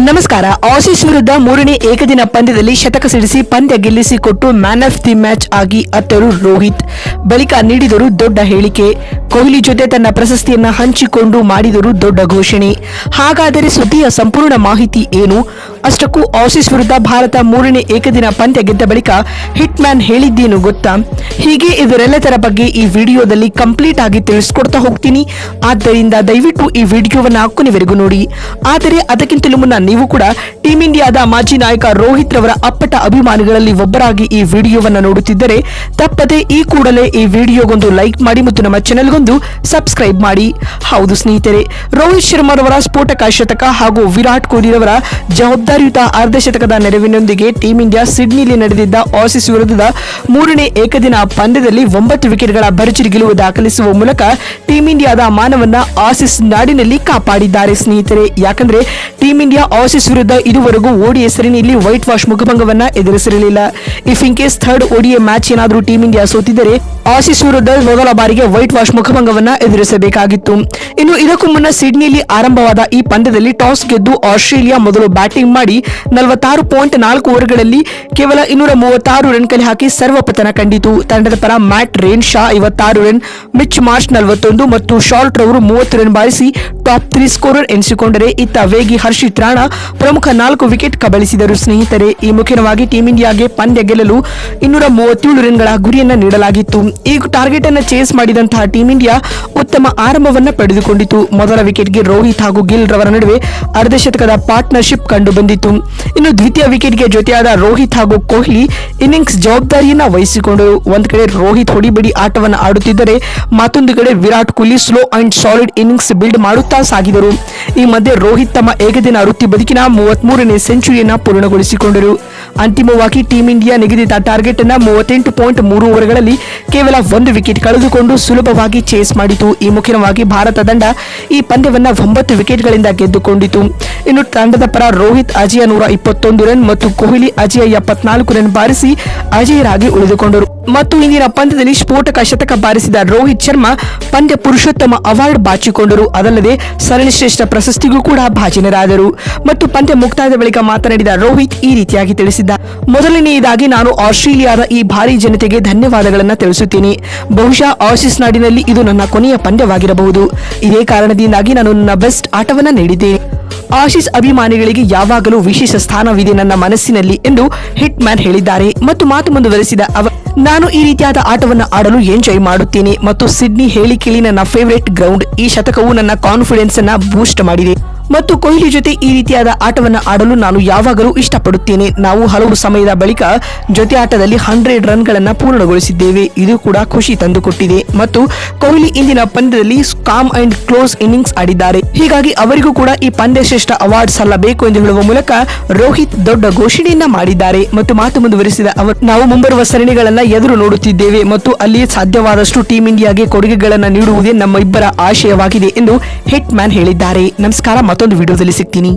ನಮಸ್ಕಾರ. ಆಸೀಸ್ ವಿರುದ್ಧ ಮೂರನೇ ಏಕದಿನ ಪಂದ್ಯದಲ್ಲಿ ಶತಕ ಸಿಡಿಸಿ ಪಂದ್ಯ ಗೆಲ್ಲಿಸಿಕೊಟ್ಟು ಮ್ಯಾನ್ ಆಫ್ ದಿ ಮ್ಯಾಚ್ ಆಗಿ ಅತ್ತರು ರೋಹಿತ್. ಬಳಿಕ ನೀಡಿದರು ದೊಡ್ಡ ಹೇಳಿಕೆ. ಕೊಹ್ಲಿ ಜೊತೆ ತನ್ನ ಪ್ರಶಸ್ತಿಯನ್ನ ಹಂಚಿಕೊಂಡು ಮಾಡಿದರು ದೊಡ್ಡ ಘೋಷಣೆ. ಹಾಗಾದರೆ ಸುದ್ದಿಯ ಸಂಪೂರ್ಣ ಮಾಹಿತಿ ಏನು? ಅಷ್ಟಕ್ಕೂ ಆಸೀಸ್ ವಿರುದ್ಧ ಭಾರತ ಮೂರನೇ ಏಕದಿನ ಪಂದ್ಯ ಗೆದ್ದ ಬಳಿಕ ಹಿಟ್ ಮ್ಯಾನ್ ಹೇಳಿದ್ದೇನು ಗೊತ್ತಾ? ಹೀಗೆ ಇದರೆಲ್ಲದರ ಬಗ್ಗೆ ಈ ವಿಡಿಯೋದಲ್ಲಿ ಕಂಪ್ಲೀಟ್ ಆಗಿ ತಿಳಿಸ್ಕೊಡ್ತಾ ಹೋಗ್ತೀನಿ. ಆದ್ದರಿಂದ ದಯವಿಟ್ಟು ಈ ವಿಡಿಯೋವನ್ನ ಕೊನೆವರೆಗೂ ನೋಡಿ. ಆದರೆ ಅದಕ್ಕಿಂತಲೂ ಮುನ್ನ ನೀವು ಕೂಡ ಟೀಂ ಇಂಡಿಯಾದ ಮಾಜಿ ನಾಯಕ ರೋಹಿತ್ ರವರ ಅಪ್ಪಟ ಅಭಿಮಾನಿಗಳಲ್ಲಿ ಒಬ್ಬರಾಗಿ ಈ ವಿಡಿಯೋವನ್ನ ನೋಡುತ್ತಿದ್ದರೆ ತಪ್ಪದೆ ಈ ಕೂಡಲೇ ಈ ವಿಡಿಯೋಗೊಂದು ಲೈಕ್ ಮಾಡಿ ಮತ್ತು ನಮ್ಮ ಚಾನೆಲ್ಗೊಂದು ಸಬ್ಸ್ಕ್ರೈಬ್ ಮಾಡಿ. ಹೌದು ಸ್ನೇಹಿತರೆ, ರೋಹಿತ್ ಶರ್ಮಾ ರವರ ಸ್ಫೋಟಕ ಶತಕ ಹಾಗೂ ವಿರಾಟ್ ಕೊಹ್ಲಿ ರವರ ಜವಾಬ್ದಾರಿಯುತ ಅರ್ಧಶತಕದ ನೆರವಿನೊಂದಿಗೆ ಟೀಂ ಇಂಡಿಯಾ ಸಿಡ್ನಿಯಲ್ಲಿ ನಡೆದಿದ್ದ ಆಸೀಸ್ ವಿರುದ್ಧದ ಮೂರನೇ ಏಕದಿನ ಪಂದ್ಯದಲ್ಲಿ 9 ವಿಕೆಟ್ಗಳ ಭರ್ಜರಿ ಗೆಲುವು ದಾಖಲಿಸುವ ಮೂಲಕ ಟೀಂ ಇಂಡಿಯಾದ ಮಾನವನ್ನ ಆಸೀಸ್ ನಾಡಿನಲ್ಲಿ ಕಾಪಾಡಿದ್ದಾರೆ ಸ್ನೇಹಿತರೆ. ಯಾಕಂದ್ರೆ ಟೀಂ ಇಂಡಿಯಾ ಆಸೀಸ್ ವಿರುದ್ಧ ಇದುವರೆಗೂ ಓಡಿಐ ಸರಣಿಯಲ್ಲಿ ವೈಟ್ ವಾಶ್ ಮುಖಭಂಗವನ್ನ ಎದುರಿಸಿರಲಿಲ್ಲ. If in case third ODI match ಏನಾದರೂ ಟೀಂ ಇಂಡಿಯಾ ಸೋತಿದ್ದರೆ ಆಸೀಸ್ ವಿರುದ್ಧ ಮೊದಲ ಬಾರಿಗೆ ವೈಟ್ ವಾಶ್ ಮುಖಭಂಗವನ್ನ ಎದುರಿಸಬೇಕಾಗಿತ್ತು. ಇನ್ನು ಇದಕ್ಕೂ ಮುನ್ನ ಸಿಡ್ನಿಯಲ್ಲಿ ಆರಂಭವಾದ ಈ ಪಂದ್ಯದಲ್ಲಿ ಟಾಸ್ ಗೆದ್ದು ಆಸ್ಟ್ರೇಲಿಯಾ ಮೊದಲು ಬ್ಯಾಟಿಂಗ್ ಮಾಡಿ 46.4 ಓವರ್ಗಳಲ್ಲಿ ಕೇವಲ 236 ರನ್ ಕಲೆ ಹಾಕಿ ಸರ್ವಪತನ ಕಂಡಿತು. ತಂಡದ ಪರ mat rain Shah 56 run, Mitch Marsh 41 ಮತ್ತು ಶಾರ್ಟ್ ರವರು 30 ರನ್ ಬಾರಿಸಿ ಟಾಪ್ 3 ಸ್ಕೋರರ್ ಎನಿಸಿಕೊಂಡರೆ ಇತ್ತ ವೇಗಿ ಹರ್ಷಿತ್ ರಾಣಾ ಪ್ರಮುಖ 4 ವಿಕೆಟ್ ಕಬಳಿಸಿದರು ಸ್ನೇಹಿತರೆ. ಈ ಮುಖ್ಯವಾಗಿ ಟೀಂ ಇಂಡಿಯಾಗೆ ಪಂದ್ಯ ಗೆಲ್ಲಲು 237 ರನ್ಗಳ ಗುರಿಯನ್ನ ನೀಡಲಾಗಿತ್ತು. ಈ ಟಾರ್ಗೆಟ್ ಅನ್ನು ಚೇಸ್ ಮಾಡಿದಂತಹ ಟೀಂ ಇಂಡಿಯಾ ಉತ್ತಮ ಆರಂಭವನ್ನ ಪಡೆದುಕೊಂಡಿತು. ಮೊದಲ ವಿಕೆಟ್ಗೆ ರೋಹಿತ್ ಹಾಗೂ ಗಿಲ್ ರವರ ನಡುವೆ ಅರ್ಧಶತಕದ ಪಾರ್ಟ್ನರ್ಶಿಪ್ ಕಂಡು ಬಂದಿತ್ತು. ಇನ್ನು ದ್ವಿತೀಯ ವಿಕೆಟ್ಗೆ ಜೊತೆಯಾದ ರೋಹಿತ್ ಹಾಗೂ ಕೊಹ್ಲಿ ಇನ್ನಿಂಗ್ಸ್ ಜವಾಬ್ದಾರಿಯನ್ನ ವಹಿಸಿಕೊಂಡರು. ಒಂದ್ ಕಡೆ ರೋಹಿತ್ ಹೊಡಿಬಿಡಿ ಆಟವನ್ನು ಆಡುತ್ತಿದ್ದರೆ ಮತ್ತೊಂದು ಕಡೆ Virat Kohli slow and solid innings build ಮಾಡುತ್ತಾ ಸಾಗಿದರು. ಈ ಮಧ್ಯೆ ರೋಹಿತ್ ತಮ್ಮ ಏಕದಿನ ವೃತ್ತಿ ಬದುಕಿನ 33ನೇ ಸೆಂಚುರಿಯನ್ನ ಪೂರ್ಣಗೊಳಿಸಿಕೊಂಡರು. ಅಂತಿಮವಾಗಿ ಟೀಂ ಇಂಡಿಯಾ ನಿಗದಿತ ಟಾರ್ಗೆಟ್ ಅನ್ನ 38.3 ಓವರ್ಗಳಲ್ಲಿ ಕೇವಲ 1 ವಿಕೆಟ್ ಕಳೆದುಕೊಂಡು ಸುಲಭವಾಗಿ ಚೇಸ್ ಮಾಡಿತು. ಈ ಮುಖ್ಯವಾಗಿ ಭಾರತ ತಂಡ ಈ ಪಂದ್ಯವನ್ನ 9 ವಿಕೆಟ್ಗಳಿಂದ ಗೆದ್ದುಕೊಂಡಿತು. ಇನ್ನು ತಂಡದ ಪರ ರೋಹಿತ್ ಅಜೇಯ 121 ರನ್ ಮತ್ತು ಕೊಹ್ಲಿ ಅಜೇಯ 74 ರನ್ ಬಾರಿಸಿ ಅಜೇಯರಾಗಿ ಉಳಿದುಕೊಂಡರು. ಮತ್ತು ಇಂದಿನ ಪಂದ್ಯದಲ್ಲಿ ಸ್ಫೋಟಕ ಶತಕ ಬಾರಿಸಿದ ರೋಹಿತ್ ಶರ್ಮಾ ಪಂದ್ಯ ಪುರುಷೋತ್ತಮ ಅವಾರ್ಡ್ ಬಾಚಿಕೊಂಡರು. ಅದಲ್ಲದೆ ಸರಣಿ ಶ್ರೇಷ್ಠ ಪ್ರಶಸ್ತಿಗೂ ಕೂಡ ಭಾಜನರಾದರು. ಮತ್ತು ಪಂದ್ಯ ಮುಕ್ತಾಯದ ಬಳಿಕ ಮಾತನಾಡಿದ ರೋಹಿತ್ ಈ ರೀತಿಯಾಗಿ ತಿಳಿಸಿದ್ದ. ಮೊದಲನೆಯದಾಗಿ ನಾನು ಆಸ್ಟ್ರೇಲಿಯಾದ ಈ ಭಾರಿ ಜನತೆಗೆ ಧನ್ಯವಾದಗಳನ್ನು ತಿಳಿಸುತ್ತೇನೆ. ಬಹುಶಃ ಆಸೀಸ್ ನಾಡಿನಲ್ಲಿ ಇದು ನನ್ನ ಕೊನೆಯ ಪಂದ್ಯವಾಗಿರಬಹುದು. ಇದೇ ಕಾರಣದಿಂದಾಗಿ ನಾನು ನನ್ನ ಬೆಸ್ಟ್ ಆಟವನ್ನ ನೀಡಿದ್ದೇನೆ. ಆಸೀಸ್ ಅಭಿಮಾನಿಗಳಿಗೆ ಯಾವಾಗಲೂ ವಿಶೇಷ ಸ್ಥಾನವಿದೆ ನನ್ನ ಮನಸ್ಸಿನಲ್ಲಿ ಎಂದು ಹಿಟ್ ಮ್ಯಾನ್ ಹೇಳಿದ್ದಾರೆ. ಮತ್ತು ಮಾತು ಮುಂದುವರೆಸಿದ ಅವರು, ನಾನು ಈ ರೀತಿಯಾದ ಆಟವನ್ನು ಆಡಲು ಎಂಜಾಯ್ ಮಾಡುತ್ತೇನೆ ಮತ್ತು ಸಿಡ್ನಿ ಹೇಳಿ ಕೇಳಿ ನನ್ನ ಫೇವರೇಟ್ ಗ್ರೌಂಡ್. ಈ ಶತಕವು ನನ್ನ ಕಾನ್ಫಿಡೆನ್ಸ್ ಅನ್ನ ಬೂಸ್ಟ್ ಮಾಡಿದೆ ಮತ್ತು ಕೊಹ್ಲಿ ಜೊತೆ ಈ ರೀತಿಯಾದ ಆಟವನ್ನು ಆಡಲು ನಾನು ಯಾವಾಗಲೂ ಇಷ್ಟಪಡುತ್ತೇನೆ. ನಾವು ಹಲವು ಸಮಯದ ಬಳಿಕ ಜೊತೆ ಆಟದಲ್ಲಿ 100 ರನ್ಗಳನ್ನ ಪೂರ್ಣಗೊಳಿಸಿದ್ದೇವೆ. ಇದು ಕೂಡ ಖುಷಿ ತಂದುಕೊಟ್ಟಿದೆ. ಮತ್ತು ಕೊಹ್ಲಿ ಇಂದಿನ ಪಂದ್ಯದಲ್ಲಿ ಕಾಮ್ ಅಂಡ್ ಕ್ಲೋಸ್ ಇನ್ನಿಂಗ್ಸ್ ಆಡಿದ್ದಾರೆ. ಹೀಗಾಗಿ ಅವರಿಗೂ ಕೂಡ ಈ ಪಂದ್ಯ ಶ್ರೇಷ್ಠ ಅವಾರ್ಡ್ ಸಲ್ಲಬೇಕು ಎಂದು ಹೇಳುವ ಮೂಲಕ ರೋಹಿತ್ ದೊಡ್ಡ ಘೋಷಣೆಯನ್ನ ಮಾಡಿದ್ದಾರೆ. ಮತ್ತು ಮಾತು ಮುಂದುವರೆಸಿದ ಅವರು, ನಾವು ಮುಂಬರುವ ಸರಣಿಗಳನ್ನ ಎದುರು ನೋಡುತ್ತಿದ್ದೇವೆ ಮತ್ತು ಅಲ್ಲಿ ಸಾಧ್ಯವಾದಷ್ಟು ಟೀಂ ಇಂಡಿಯಾಗೆ ಕೊಡುಗೆಗಳನ್ನು ನೀಡುವುದೇ ನಮ್ಮ ಇಬ್ಬರ ಆಶಯವಾಗಿದೆ ಎಂದು ಹಿಟ್ ಮ್ಯಾನ್ ಹೇಳಿದ್ದಾರೆ. ನಮಸ್ಕಾರ, ಮತ್ತೊಂದು ವಿಡಿಯೋದಲ್ಲಿ ಸಿಗ್ತೀನಿ.